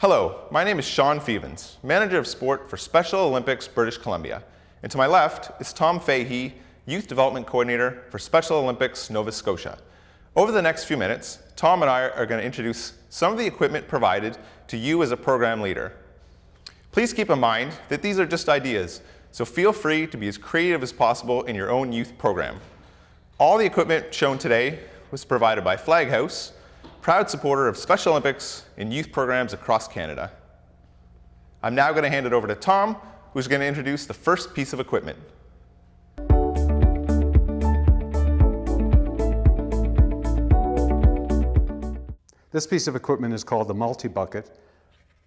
Hello, my name is Sean Fevens, Manager of Sport for Special Olympics British Columbia. And to my left is Tom Fahey, Youth Development Coordinator for Special Olympics Nova Scotia. Over the next few minutes, Tom and I are going to introduce some of the equipment provided to you as a program leader. Please keep in mind that these are just ideas, so feel free to be as creative as possible in your own youth program. All the equipment shown today was provided by Flag House, proud supporter of Special Olympics and youth programs across Canada. I'm now going to hand it over to Tom, who's going to introduce the first piece of equipment. This piece of equipment is called the multi-bucket.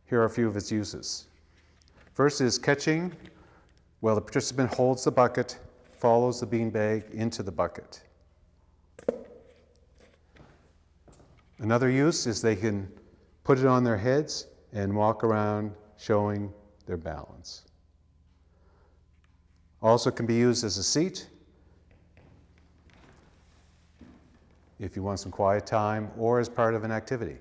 Here are a few of its uses. First is catching. Well, the participant holds the bucket, follows the beanbag into the bucket. Another use is they can put it on their heads and walk around showing their balance. Also can be used as a seat if you want some quiet time or as part of an activity.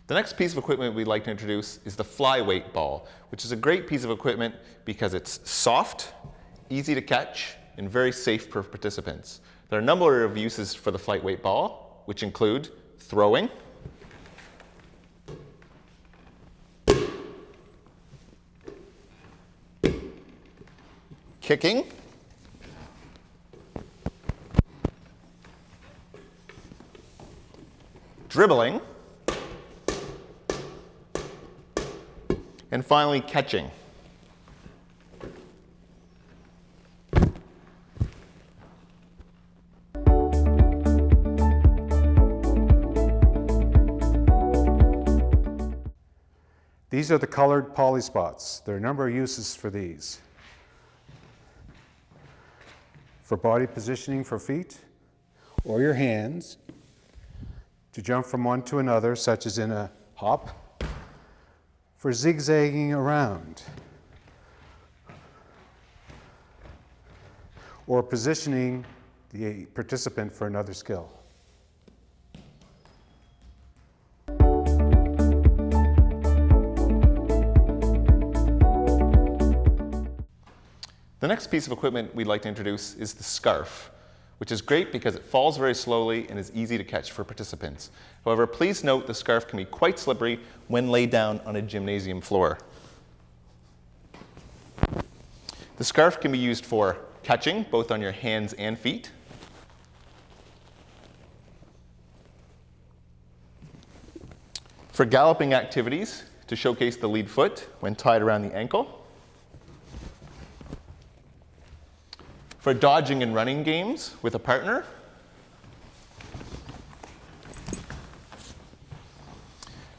The next piece of equipment we'd like to introduce is the flyweight ball, which is a great piece of equipment because it's soft, easy to catch, and very safe for participants. There are a number of uses for the flyweight ball, which include throwing, kicking, dribbling, and finally catching. These are the colored poly spots. There are a number of uses for these. For body positioning for feet or your hands to jump from one to another, such as in a hop. For zigzagging around, or positioning the participant for another skill. The next piece of equipment we'd like to introduce is the scarf, which is great because it falls very slowly and is easy to catch for participants. However, please note the scarf can be quite slippery when laid down on a gymnasium floor. The scarf can be used for catching, both on your hands and feet, for galloping activities to showcase the lead foot when tied around the ankle, for dodging and running games with a partner,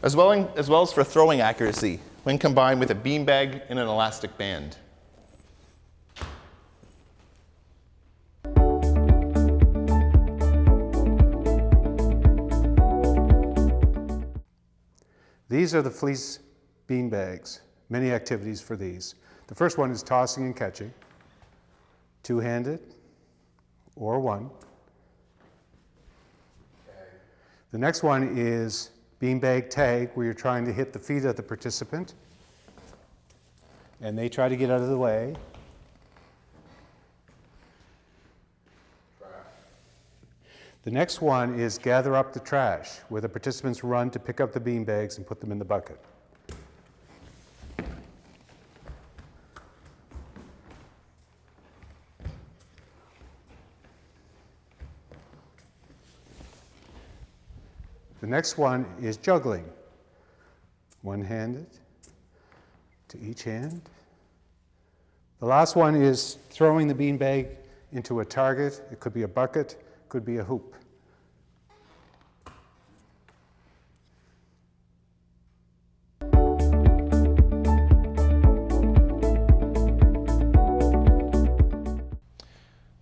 as well as for throwing accuracy when combined with a beanbag and an elastic band. These are the Fleece beanbags. Many activities for these. The first one is tossing and catching. Two-handed or one. The next one is beanbag tag, where you're trying to hit the feet of the participant and they try to get out of the way. The next one is gather up the trash, where the participants run to pick up the beanbags and put them in the bucket. The next one is juggling. One-handed to each hand. The last one is throwing the beanbag into a target. It could be a bucket, could be a hoop.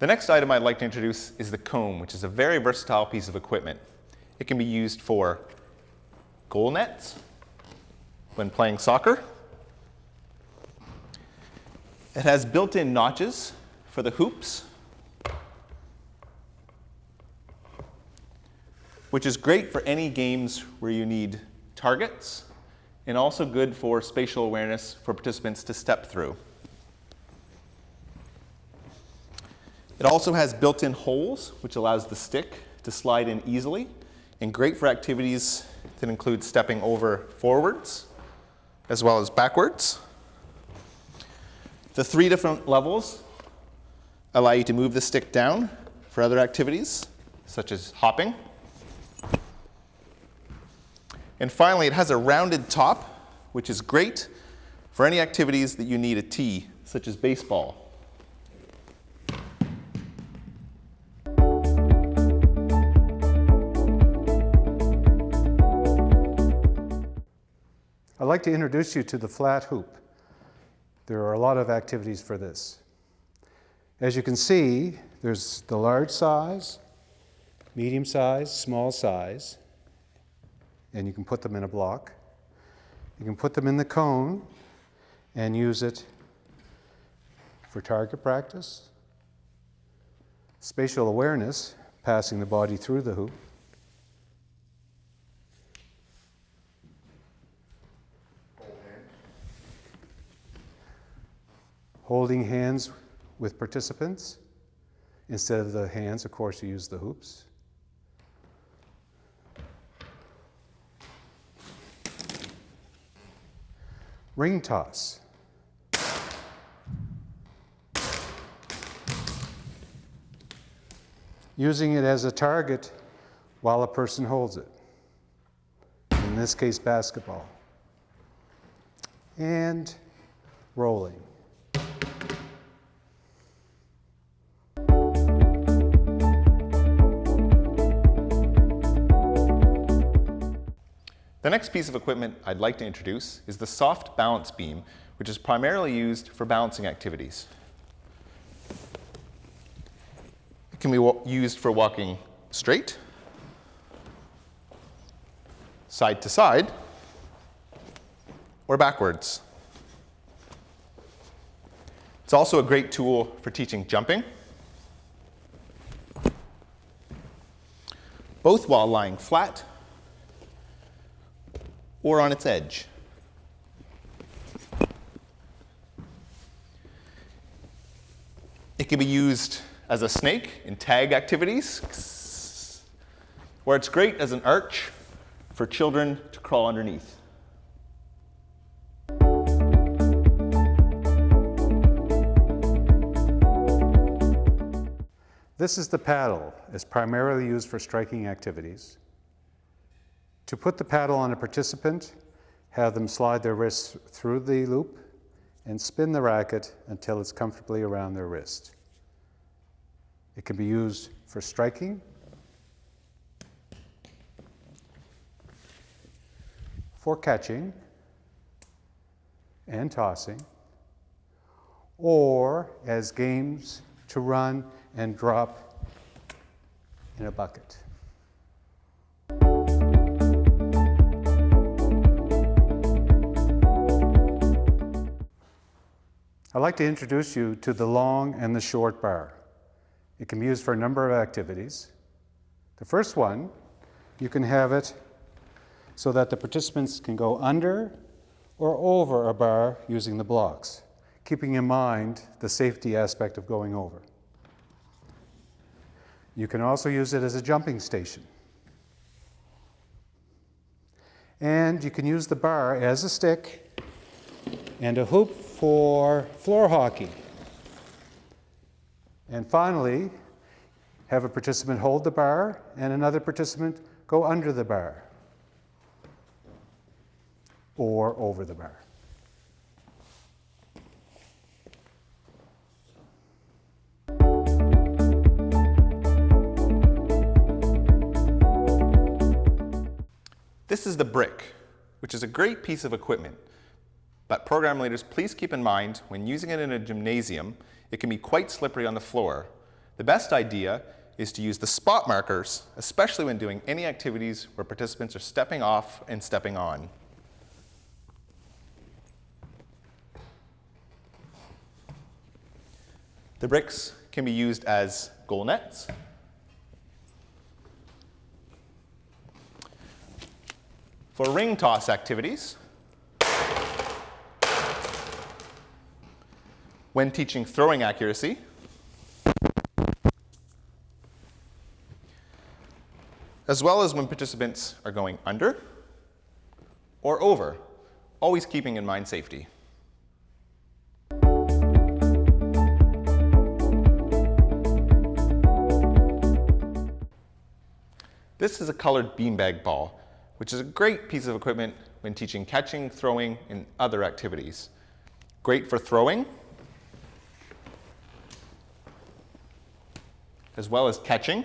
The next item I'd like to introduce is the comb, which is a very versatile piece of equipment. It can be used for goal nets when playing soccer. It has built-in notches for the hoops which is great for any games where you need targets, and also good for spatial awareness for participants to step through. It also has built-in holes, which allows the stick to slide in easily, and great for activities that include stepping over forwards as well as backwards. The 3 different levels allow you to move the stick down for other activities, such as hopping. And finally, it has a rounded top, which is great for any activities that you need a tee, such as baseball. I'd like to introduce you to the flat hoop. There are a lot of activities for this. As you can see, there's the large size, medium size, small size, and you can put them in a block. You can put them in the cone and use it for target practice, spatial awareness, passing the body through the hoop, holding hands with participants. Instead of the hands, of course, you use the hoops. Ring toss. Using it as a target while a person holds it. In this case, basketball. And rolling. The next piece of equipment I'd like to introduce is the soft balance beam, which is primarily used for balancing activities. It can be used for walking straight, side to side, or backwards. It's also a great tool for teaching jumping, both while lying flat or on its edge. It can be used as a snake in tag activities, or it's great as an arch for children to crawl underneath. This is the paddle. It's primarily used for striking activities. To put the paddle on a participant, have them slide their wrists through the loop and spin the racket until it's comfortably around their wrist. It can be used for striking, for catching and tossing, or as games to run and drop in a bucket. I'd like to introduce you to the long and the short bar. It can be used for a number of activities. The first one, you can have it so that the participants can go under or over a bar using the blocks, keeping in mind the safety aspect of going over. You can also use it as a jumping station. And you can use the bar as a stick and a hoop for floor hockey. And finally, have a participant hold the bar and another participant go under the bar or over the bar. This is the brick, which is a great piece of equipment. But program leaders, please keep in mind, when using it in a gymnasium, it can be quite slippery on the floor. The best idea is to use the spot markers, especially when doing any activities where participants are stepping off and stepping on. The bricks can be used as goal nets, For ring toss activities, when teaching throwing accuracy, as well as when participants are going under or over, always keeping in mind safety. This is a colored beanbag ball, which is a great piece of equipment when teaching catching, throwing, and other activities. Great for throwing, as well as catching.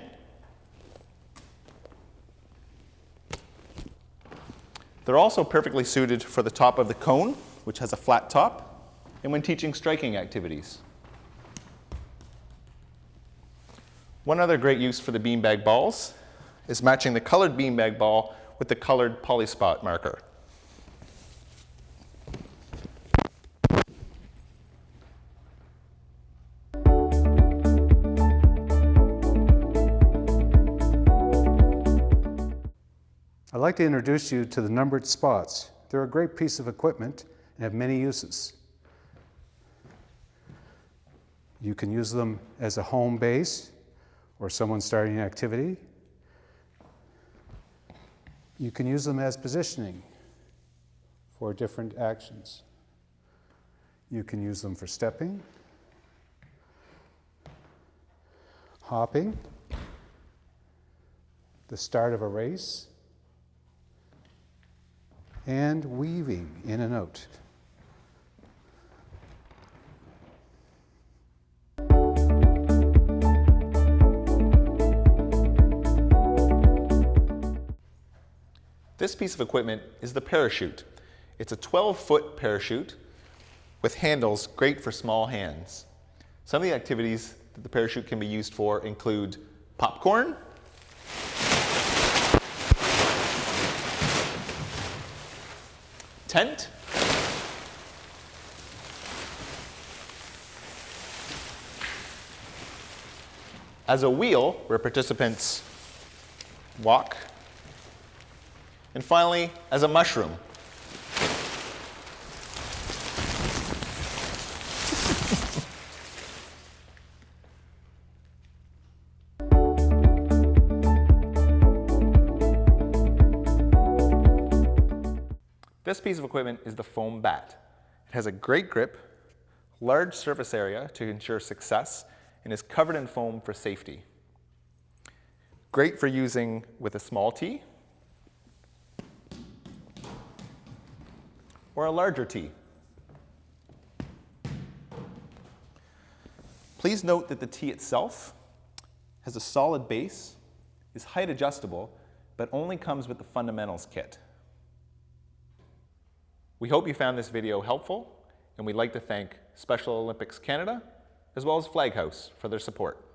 They're also perfectly suited for the top of the cone, which has a flat top, and when teaching striking activities. One other great use for the beanbag balls is matching the colored beanbag ball with the colored polyspot marker. I'd like to introduce you to the numbered spots. They're a great piece of equipment and have many uses. You can use them as a home base or someone starting an activity. You can use them as positioning for different actions. You can use them for stepping, hopping, the start of a race, and weaving in and out. This piece of equipment is the parachute. It's a 12-foot parachute with handles great for small hands. Some of the activities that the parachute can be used for include popcorn, tent, as a wheel where participants walk, and finally, as a mushroom. This piece of equipment is the foam bat. It has a great grip, large surface area to ensure success, and is covered in foam for safety. Great for using with a small tee or a larger tee. Please note that the tee itself has a solid base, is height adjustable, but only comes with the fundamentals kit. We hope you found this video helpful, and we'd like to thank Special Olympics Canada, as well as Flag House for their support.